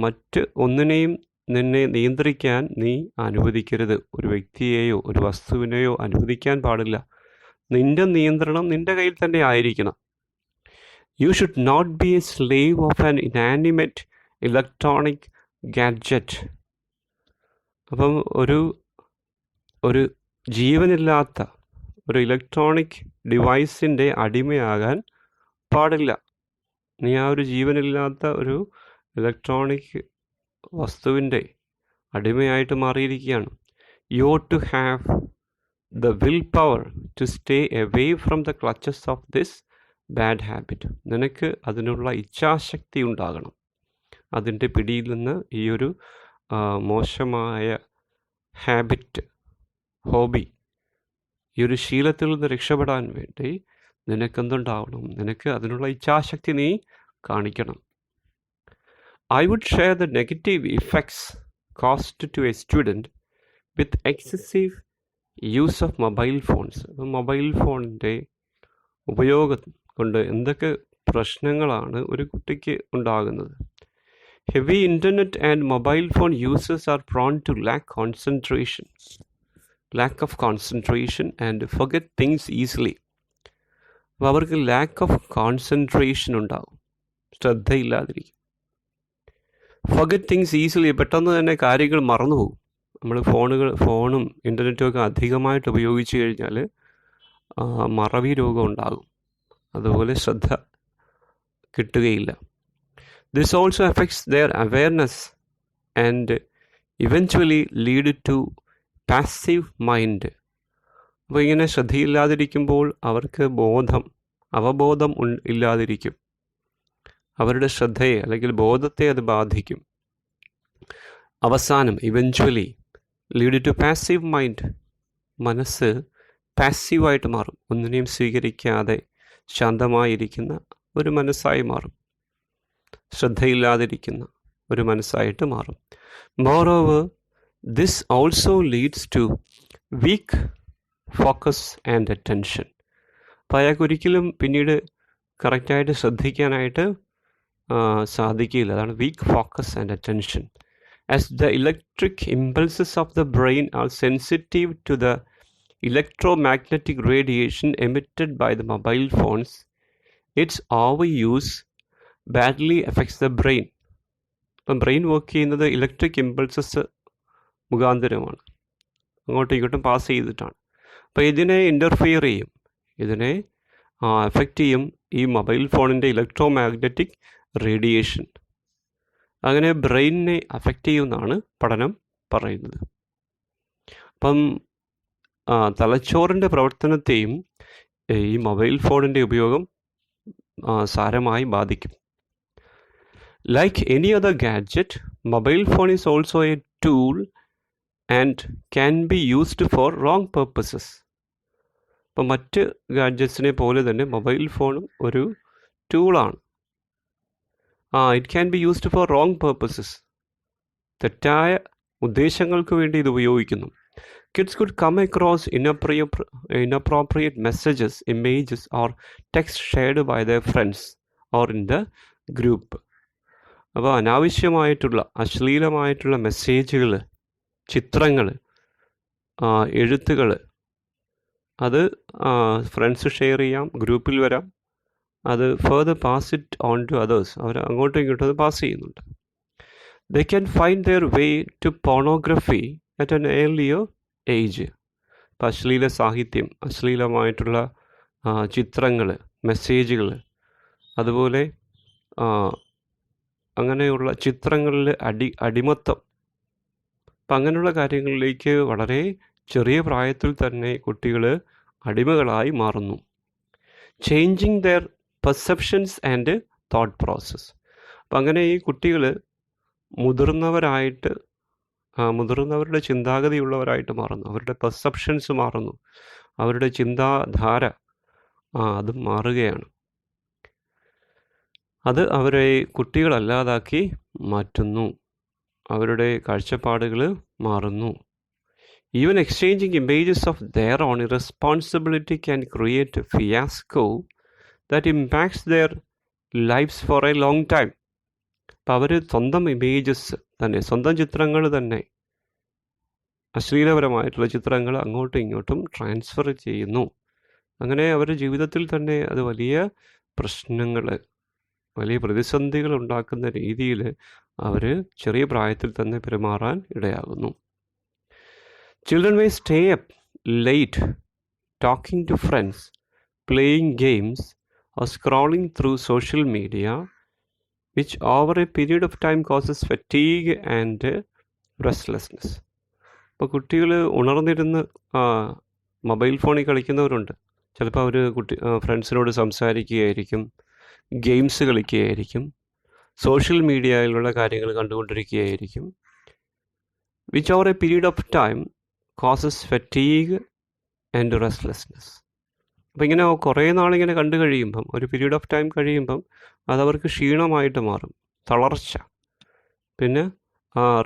മറ്റ് ഒന്നിനെയും നിന്നെ നിയന്ത്രിക്കാൻ നീ അനുവദിക്കരുത്. ഒരു വ്യക്തിയെയോ ഒരു വസ്തുവിനെയോ അനുവദിക്കാൻ പാടില്ല. നിൻ്റെ നിയന്ത്രണം നിൻ്റെ കയ്യിൽ തന്നെ ആയിരിക്കണം. You should not be a slave of an inanimate electronic gadget. അപ്പം ഒരു ജീവനില്ലാത്ത ഒരു ഇലക്ട്രോണിക് ഡിവൈസിൻ്റെ അടിമയാകാൻ പാടില്ല. നീ ആ ഒരു ജീവനില്ലാത്ത ഒരു ഇലക്ട്രോണിക് വസ്തുവിൻ്റെ അടിമയായിട്ട് മാറിയിരിക്കുകയാണ്. You ought to have the willpower to stay away from the clutches of this bad habit. നിനക്ക് അതിനുള്ള ഇച്ഛാശക്തി ഉണ്ടാകണം. അതിൻ്റെ പിടിയിൽ നിന്ന് ഈ ഒരു മോശമായ ഹാബിറ്റ്, ഹോബി, ഈ ഒരു ശീലത്തിൽ നിന്ന് രക്ഷപ്പെടാൻ വേണ്ടി നിനക്കെന്തുണ്ടാവണം? നിനക്ക് അതിനുള്ള ഇച്ഛാശക്തി നീ കാണിക്കണം. I would share the negative effects caused to a student with excessive use of mobile phones. Mobile ഫോണിൻ്റെ ഉപയോഗം കൊണ്ട് എന്തൊക്കെ പ്രശ്നങ്ങളാണ് ഒരു കുട്ടിക്ക് ഉണ്ടാകുന്നത്? Heavy internet and mobile phone users are prone to lack of concentration and forget things easily. അപ്പോൾ അവർക്ക് ലാക്ക് ഓഫ് കോൺസെൻട്രേഷൻ ഉണ്ടാകും, ശ്രദ്ധയില്ലാതിരിക്കും. ഫൊഗെറ്റ് തിങ്സ് ഈസിലി, പെട്ടെന്ന് തന്നെ കാര്യങ്ങൾ മറന്നുപോകും. നമ്മൾ ഫോണും ഇൻ്റർനെറ്റും ഒക്കെ അധികമായിട്ട് ഉപയോഗിച്ച് കഴിഞ്ഞാൽ മറവി രോഗം ഉണ്ടാകും, അതുപോലെ ശ്രദ്ധ കിട്ടുകയില്ല. This also affects their awareness and eventually lead to passive mind. അപ്പോൾ ഇങ്ങനെ ശ്രദ്ധയില്ലാതിരിക്കുമ്പോൾ അവർക്ക് അവബോധം ഇല്ലാതിരിക്കും. അവരുടെ ശ്രദ്ധയെ അല്ലെങ്കിൽ ബോധത്തെ അത് ബാധിക്കും. അവസാനം eventually lead to passive mind, മനസ്സ് പാസീവായിട്ട് മാറും, ഒന്നിനെയും സ്വീകരിക്കാതെ ശാന്തമായിരിക്കുന്ന ഒരു മനസ്സായി മാറും, ശ്രദ്ധയില്ലാതിരിക്കുന്ന ഒരു മനസ്സായിട്ട് മാറും. Moreover this also leads to weak focus and attention. അപ്പോൾ അയാൾക്ക് ഒരിക്കലും പിന്നീട് കറക്റ്റായിട്ട് ശ്രദ്ധിക്കാനായിട്ട് സാധിക്കില്ല. അതാണ് weak focus and attention. As the electric impulses of the brain are sensitive to the electromagnetic radiation emitted by the mobile phones, its overuse badly affects the brain. ഇപ്പം brain work ചെയ്യുന്നത് ഇലക്ട്രിക് ഇമ്പൾസസ് മുഖാന്തരമാണ്, അങ്ങോട്ടും ഇങ്ങോട്ടും pass ചെയ്തിട്ടാണ്. അപ്പോൾ ഇതിനെ interfere ചെയ്യും, ഇതിനെ effect ചെയ്യും ഈ മൊബൈൽ ഫോണിൻ്റെ ഇലക്ട്രോമാഗ്നറ്റിക് റേഡിയേഷൻ. അങ്ങനെ ബ്രെയിനിനെ അഫക്റ്റ് ചെയ്യുമെന്നാണ് പഠനം പറയുന്നത്. അപ്പം തലച്ചോറിൻ്റെ പ്രവർത്തനത്തെയും ഈ മൊബൈൽ ഫോണിൻ്റെ ഉപയോഗം സാരമായി ബാധിക്കും. Like any other gadget, mobile phone is also a tool and can be used for wrong purposes. അപ്പം മറ്റ് ഗാഡ്ജറ്റ്സിനെ പോലെ തന്നെ മൊബൈൽ ഫോണും ഒരു ടൂളാണ്. It can be used for wrong purposes. തെറ്റായ ഉദ്ദേശങ്ങൾക്ക് വേണ്ടി ഇത് ഉപയോഗിക്കുന്നു. Kids could come across inappropriate messages, images or text shared by their friends or in the group. അപ്പോൾ അനാവശ്യമായിട്ടുള്ള അശ്ലീലമായിട്ടുള്ള മെസ്സേജുകൾ, ചിത്രങ്ങൾ, എഴുത്തുകൾ, അത് ഫ്രണ്ട്സ് ഷെയർ ചെയ്യാം, ഗ്രൂപ്പിൽ വരാം, അത് further pass it on to others. അവർ അങ്ങോട്ടും ഇങ്ങോട്ടും അത് പാസ് ചെയ്യുന്നുണ്ട്. They can find their way to pornography at an earlier age. ഇപ്പം അശ്ലീല സാഹിത്യം, അശ്ലീലമായിട്ടുള്ള ചിത്രങ്ങൾ, മെസ്സേജുകൾ, അതുപോലെ അങ്ങനെയുള്ള ചിത്രങ്ങളിൽ അടിമത്തം, അപ്പം അങ്ങനെയുള്ള കാര്യങ്ങളിലേക്ക് വളരെ ചെറിയ പ്രായത്തിൽ തന്നെ കുട്ടികൾ അടിമകളായി മാറുന്നു. Changing their perceptions and thought process. അപ്പം അങ്ങനെ ഈ കുട്ടികൾ മുതിർന്നവരുടെ ചിന്താഗതിയുള്ളവരായിട്ട് മാറുന്നു, അവരുടെ പെർസെപ്ഷൻസ് മാറുന്നു, അവരുടെ ചിന്താധാര അതും മാറുകയാണ്. അത് അവരെ കുട്ടികളല്ലാതാക്കി മാറ്റുന്നു, അവരുടെ കാഴ്ചപ്പാടുകൾ മാറുന്നു. Even exchanging images of their own irresponsibility can create A fiasco that impacts their lives for a long time. അപ്പോൾ അവർ സ്വന്തം ഇമേജസ് തന്നെ, സ്വന്തം ചിത്രങ്ങൾ തന്നെ, അശ്ലീലപരമായിട്ടുള്ള ചിത്രങ്ങൾ അങ്ങോട്ടും ഇങ്ങോട്ടും ട്രാൻസ്ഫർ ചെയ്യുന്നു. അങ്ങനെ അവരുടെ ജീവിതത്തിൽ തന്നെ അത് വലിയ പ്രശ്നങ്ങൾ, വലിയ പ്രതിസന്ധികൾ ഉണ്ടാക്കുന്ന രീതിയിൽ അവർ ചെറിയ പ്രായത്തിൽ തന്നെ പെരുമാറാൻ ഇടയാകുന്നു. Children may stay up late talking to friends, playing games or scrolling through social media, which over a period of time causes fatigue and restlessness. അപ്പോൾ കുട്ടികൾ ഉണർന്നിരുന്ന് മൊബൈൽ ഫോണിൽ കളിക്കുന്നവരുണ്ട്. ചിലപ്പോൾ അവർ ഫ്രണ്ട്സിനോട് സംസാരിക്കുകയായിരിക്കും, ഗെയിംസ് കളിക്കുകയായിരിക്കും, സോഷ്യൽ മീഡിയയിലുള്ള കാര്യങ്ങൾ കണ്ടുകൊണ്ടിരിക്കുകയായിരിക്കും. which over a period of time causes fatigue and restlessness. അപ്പോൾ ഇങ്ങനെ കുറേ നാളിങ്ങനെ കണ്ടു കഴിയുമ്പം, ഒരു പീരീഡ് ഓഫ് ടൈം കഴിയുമ്പം അതവർക്ക് ക്ഷീണമായിട്ട് മാറും, തളർച്ച. പിന്നെ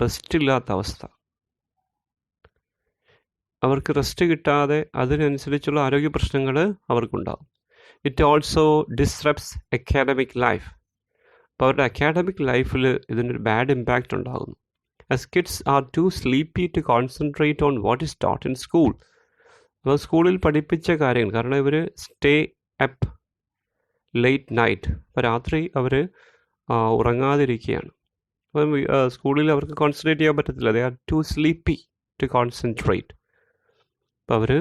റെസ്റ്റ് ഇല്ലാത്ത അവസ്ഥ, അവർക്ക് റെസ്റ്റ് കിട്ടാതെ അതിനനുസരിച്ചുള്ള ആരോഗ്യ പ്രശ്നങ്ങൾ അവർക്കുണ്ടാകും. It also disrupts academic life. അപ്പോൾ അവരുടെ അക്കാഡമിക് ലൈഫിൽ ഇതിനൊരു ബാഡ് ഇമ്പാക്റ്റ് ഉണ്ടാകുന്നു. As kids are too sleepy to concentrate on what is taught in school. അപ്പോൾ സ്കൂളിൽ പഠിപ്പിച്ച കാര്യങ്ങൾ, കാരണം ഇവർ സ്റ്റേ അപ്പ് ലേറ്റ് നൈറ്റ്, അപ്പോൾ രാത്രി അവർ ഉറങ്ങാതിരിക്കുകയാണ്. അപ്പം സ്കൂളിൽ അവർക്ക് കോൺസെൻട്രേറ്റ് ചെയ്യാൻ പറ്റത്തില്ല. They are too sleepy to concentrate. അപ്പം അവർ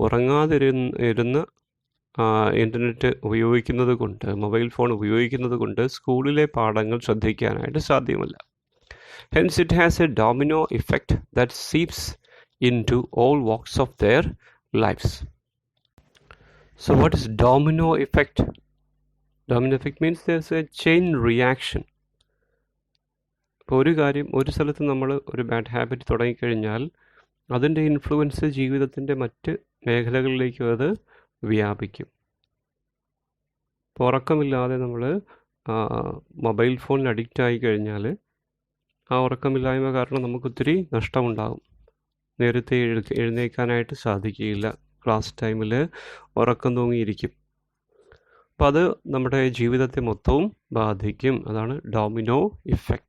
ഉറങ്ങാതിരുന്ന് ഇൻ്റർനെറ്റ് ഉപയോഗിക്കുന്നത് കൊണ്ട്, മൊബൈൽ ഫോൺ ഉപയോഗിക്കുന്നത് കൊണ്ട് സ്കൂളിലെ പാഠങ്ങൾ ശ്രദ്ധിക്കാനായിട്ട് സാധ്യമല്ല. Hence it has a domino effect that seeps into all walks of their lives. So what is domino effect? Domino effect means there's a chain reaction. ഇപ്പോൾ ഒരു കാര്യം, ഒരു സ്ഥലത്ത് നമ്മൾ ഒരു ബാഡ് ഹാബിറ്റ് തുടങ്ങിക്കഴിഞ്ഞാൽ അതിൻ്റെ ഇൻഫ്ലുവൻസ് ജീവിതത്തിൻ്റെ മറ്റ് മേഖലകളിലേക്കും അത് വ്യാപിക്കും. ഇപ്പോൾ ഉറക്കമില്ലാതെ നമ്മൾ മൊബൈൽ ഫോണിൽ അഡിക്റ്റ് ആയി കഴിഞ്ഞാൽ ആ ഉറക്കമില്ലായ്മ കാരണം നമുക്കൊത്തിരി നഷ്ടമുണ്ടാകും. നേരത്തെ എഴുന്നേൽക്കാനായിട്ട് സാധിക്കുകയില്ല, ക്ലാസ് ടൈമിൽ ഉറക്കം തൂങ്ങിയിരിക്കും. അപ്പം അത് നമ്മുടെ ജീവിതത്തെ മൊത്തവും ബാധിക്കും. അതാണ് domino effect.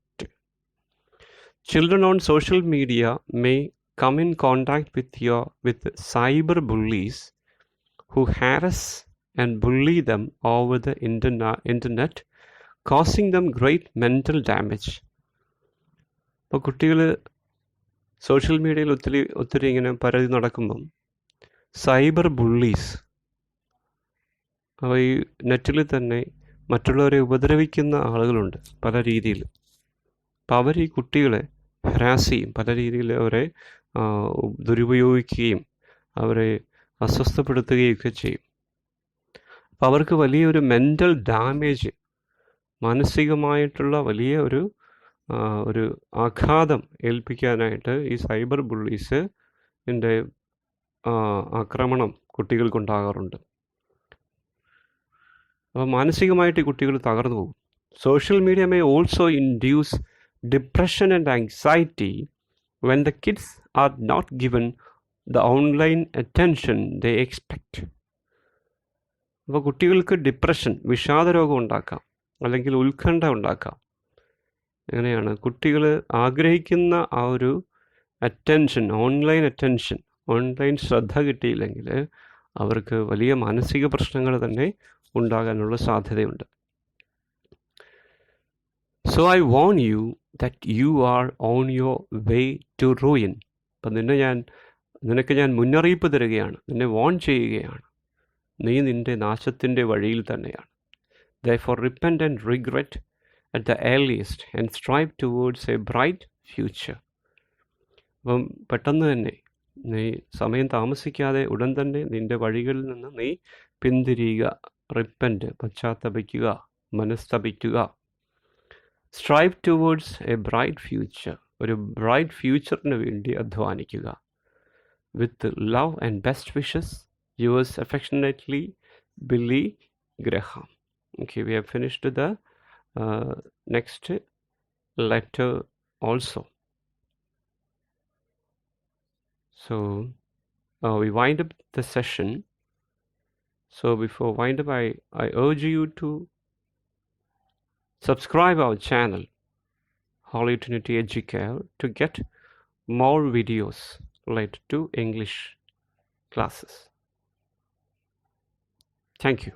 Children on social media may come in contact with cyber bullies who harass and bully them over the internet, causing them great mental damage. അപ്പോൾ കുട്ടികൾ സോഷ്യൽ മീഡിയയിൽ ഒത്തിരി ഇങ്ങനെ പരതി നടക്കുമ്പം സൈബർ ബുള്ളീസ്, അപ്പോൾ ഈ നെറ്റിൽ തന്നെ മറ്റുള്ളവരെ ഉപദ്രവിക്കുന്ന ആളുകളുണ്ട് പല രീതിയിൽ. അപ്പോൾ അവർ ഈ കുട്ടികളെ ഹരാസ് ചെയ്യും, പല രീതിയിൽ അവരെ ദുരുപയോഗിക്കുകയും അവരെ അസ്വസ്ഥപ്പെടുത്തുകയൊക്കെ ചെയ്യും. അപ്പോൾ അവർക്ക് വലിയൊരു മെൻ്റൽ ഡാമേജ്, മാനസികമായിട്ടുള്ള വലിയ ഒരു ആഘാതം ഏൽപ്പിക്കാനായിട്ട് ഈ സൈബർ ബുള്ളീസിൻ്റെ ആക്രമണം കുട്ടികൾക്കുണ്ടാകാറുണ്ട്. അപ്പോൾ മാനസികമായിട്ട് കുട്ടികൾ തകർന്നു പോകും. Social media may also induce depression and anxiety when the kids are not given the online attention they expect. അപ്പോൾ കുട്ടികൾക്ക് ഡിപ്രഷൻ, വിഷാദരോഗം ഉണ്ടാക്കാം, അല്ലെങ്കിൽ ഉത്കണ്ഠ ഉണ്ടാക്കാം. അങ്ങനെയാണ് കുട്ടികൾ ആഗ്രഹിക്കുന്ന ആ ഒരു അറ്റൻഷൻ, ഓൺലൈൻ ശ്രദ്ധ കിട്ടിയില്ലെങ്കിൽ അവർക്ക് വലിയ മാനസിക പ്രശ്നങ്ങൾ തന്നെ ഉണ്ടാകാനുള്ള സാധ്യതയുണ്ട്. So I warn you that you are on your way to ruin. അപ്പം നിനക്ക് ഞാൻ മുന്നറിയിപ്പ് തരികയാണ്, നിന്നെ വാൺ ചെയ്യുകയാണ്, നീ നിൻ്റെ നാശത്തിൻ്റെ വഴിയിൽ തന്നെയാണ്. Therefore repent and regret at the earliest and strive towards a bright future. അപ്പം പെട്ടെന്ന് തന്നെ, നീ സമയം താമസിക്കാതെ ഉടൻ തന്നെ നിൻ്റെ വഴികളിൽ നിന്ന് നീ പിന്തിരിയുക. റിപ്പൻറ്റ്, പശ്ചാത്തപിക്കുക, മനസ്തപിക്കുക. Strive towards a bright future, ഒരു ബ്രൈറ്റ് ഫ്യൂച്ചറിന് വേണ്ടി അധ്വാനിക്കുക. With love and best wishes, yours affectionately, Billy Graham. Okay, we have finished the next letter also. So we wind up the session. So before wind up, I urge you to subscribe our channel Holy Trinity Educare to get more videos related to English classes. Thank you.